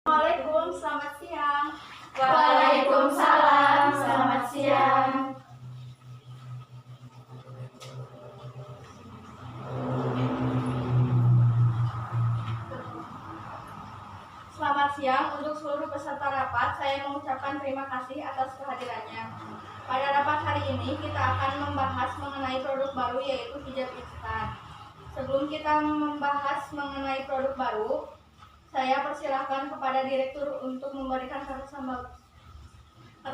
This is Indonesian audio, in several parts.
Assalamualaikum, selamat siang. Waalaikumsalam, selamat siang. Selamat siang untuk seluruh peserta rapat. Saya mengucapkan terima kasih atas kehadirannya. Pada rapat hari ini kita akan membahas mengenai produk baru yaitu hijab instan. Sebelum kita membahas mengenai produk baru, saya persilahkan kepada direktur untuk memberikan kata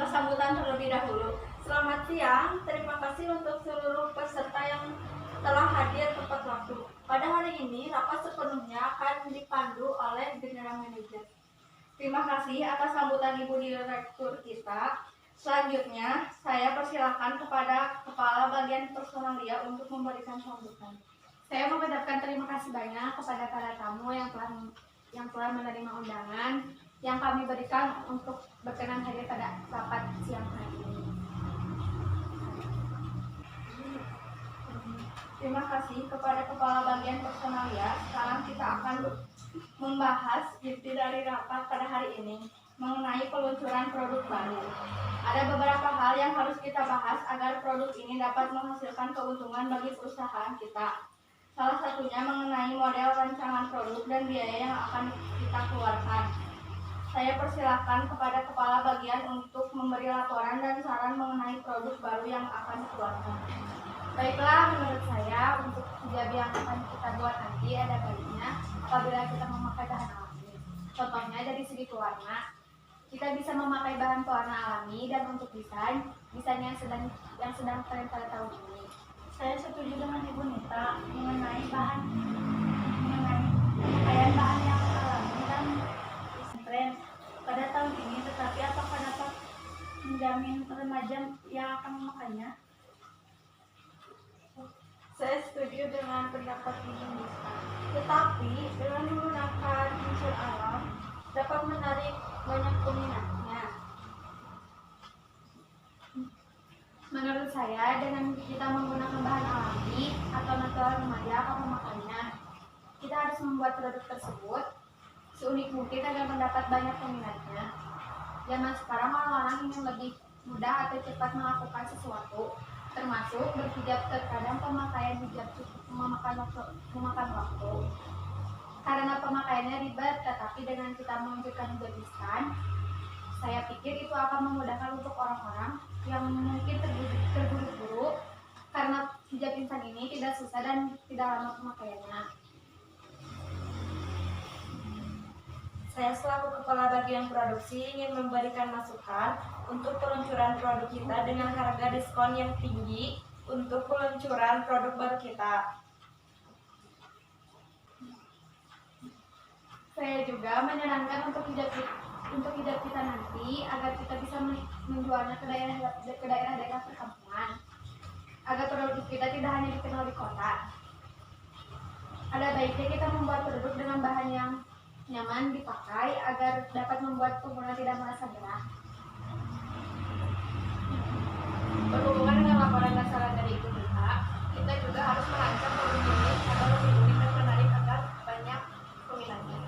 sambutan terlebih dahulu. Selamat siang, terima kasih untuk seluruh peserta yang telah hadir tepat waktu. Pada hari ini, rapat sepenuhnya akan dipandu oleh General Manager. Terima kasih atas sambutan Ibu Direktur kita. Selanjutnya, saya persilahkan kepada Kepala Bagian Personalia untuk memberikan sambutan. Saya mengucapkan terima kasih banyak kepada para tamu yang telah menerima undangan yang kami berikan untuk berkenan hadir pada rapat siang hari ini. Terima kasih kepada Kepala Bagian Personalia. Sekarang kita akan membahas inti dari rapat pada hari ini mengenai peluncuran produk baru. Ada beberapa hal yang harus kita bahas agar produk ini dapat menghasilkan keuntungan bagi perusahaan kita. Salah satunya mengenai model rancangan produk dan biaya yang akan kita keluarkan. Saya persilahkan kepada Kepala Bagian untuk memberi laporan dan saran mengenai produk baru yang akan dikeluarkan. Baiklah, menurut saya untuk hijab yang akan kita buat nanti ada baiknya apabila kita memakai bahan alami. Contohnya dari segi pewarna, kita bisa memakai bahan pewarna alami, dan untuk desain yang sedang tren pada tahun ini. Saya setuju dengan Ibu Nita mengenai pemakaian bahan yang alami dan tren pada tahun ini, tetapi apakah dapat menjamin remaja yang akan memakainya? Saya setuju dengan pendapat Ibu Nisa. Tetapi, dengan menggunakan unsur alam, dapat menarik banyak peminatnya. Menurut saya, dengan kita menggunakan bahan alami atau natural remaja akan memakainya, kita harus membuat produk tersebut seunik mungkin agar mendapat banyak peminatnya. Zaman sekarang orang-orang ingin lebih mudah atau cepat melakukan sesuatu, termasuk berhijab. Terkadang pemakaian hijab cukup memakan waktu. Karena pemakaiannya ribet, tetapi dengan kita menunjukkan hijab instan, saya pikir itu akan memudahkan untuk orang-orang yang mungkin terburu-buru, karena hijab instan ini tidak susah dan tidak lama pemakaiannya. Saya selaku Kepala Bagian Produksi ingin memberikan masukan untuk peluncuran produk kita dengan harga diskon yang tinggi untuk peluncuran produk baru kita. Saya juga menyarankan untuk hijab kita nanti agar kita bisa menjualnya ke daerah-daerah perkampungan, agar produk kita tidak hanya dikenal di kota. Ada baiknya kita membuat produk dengan bahan yang nyaman dipakai agar dapat membuat pengguna tidak merasa gerah. Berhubungan dengan laporan dan saran dari Ibu Nita, kita juga harus merancang produk ini agar lebih unik dan menarik agar banyak peminatnya.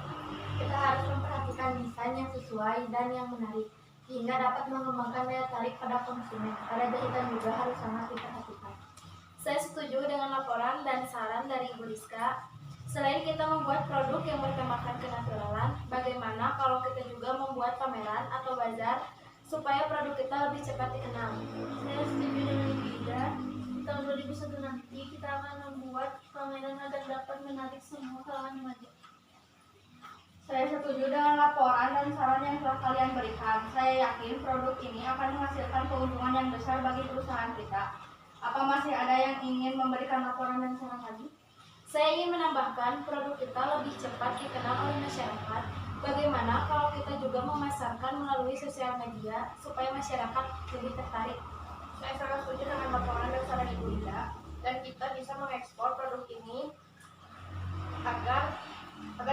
Kita harus memperhatikan desain yang sesuai dan yang menarik, hingga dapat mengembangkan daya tarik pada konsumen. Pada jahitan juga harus sangat diperhatikan. Saya setuju dengan laporan dan saran dari Ibu Rizka. Selain kita membuat produk yang bertemakan kenaturalan, bagaimana kalau kita juga membuat pameran atau bazar supaya produk kita lebih cepat dikenal? Saya setuju dengan Ibu Ida. Di tahun 2001 nanti kita akan membuat pameran agar dapat menarik semua kalangan remaja. Saya setuju dengan laporan dan saran yang telah kalian berikan. Saya yakin produk ini akan menghasilkan keuntungan yang besar bagi perusahaan kita. Apa masih ada yang ingin memberikan laporan dan saran lagi? Saya ingin menambahkan produk kita lebih cepat dikenal oleh masyarakat. Bagaimana kalau kita juga memasarkan melalui sosial media supaya masyarakat lebih tertarik? Saya sangat setuju dengan laporan dan saran Ibu Ida, dan kita bisa mengekspor produk ini agar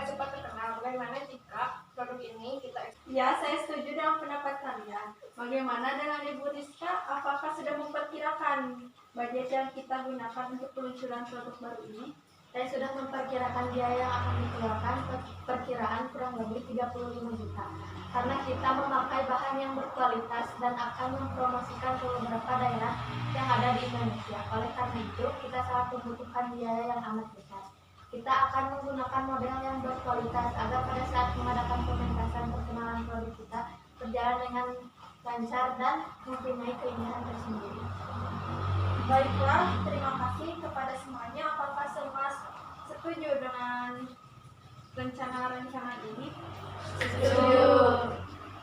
cepat terkenal. Bagaimana jika produk ini kita ekspor? Ya, saya setuju dengan pendapat kalian. Bagaimana dengan Ibu Rizka? Apakah sudah memperkirakan budget yang kita gunakan untuk peluncuran produk baru ini? Saya sudah memperkirakan biaya yang akan dikeluarkan, perkiraan kurang lebih 35 juta. Karena kita memakai bahan yang berkualitas dan akan mempromosikan ke beberapa daerah yang ada di Indonesia. Oleh karena itu, kita sangat membutuhkan biaya yang amat besar. Kita akan menggunakan model yang berkualitas agar pada saat mengadakan pementasan perkenalan produk kita berjalan dengan lancar dan mempunyai keindahan tersendiri. Baiklah, terima kasih kepada semuanya. Apakah semua setuju dengan rencana-rencana ini? Setuju.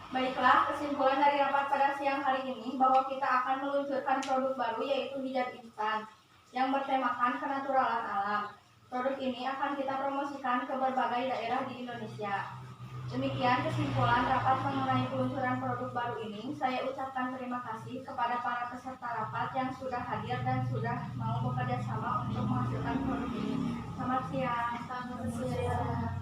Baiklah, kesimpulan dari rapat pada siang hari ini bahwa kita akan meluncurkan produk baru yaitu hijab instan yang bertemakan kenaturalan alam. Produk ini akan kita promosikan ke berbagai daerah di Indonesia. Demikian kesimpulan rapat mengenai peluncuran produk baru ini. Saya ucapkan terima kasih kepada para peserta rapat yang sudah hadir dan sudah mau bekerja sama untuk menghasilkan produk ini. Selamat siang. Selamat siang.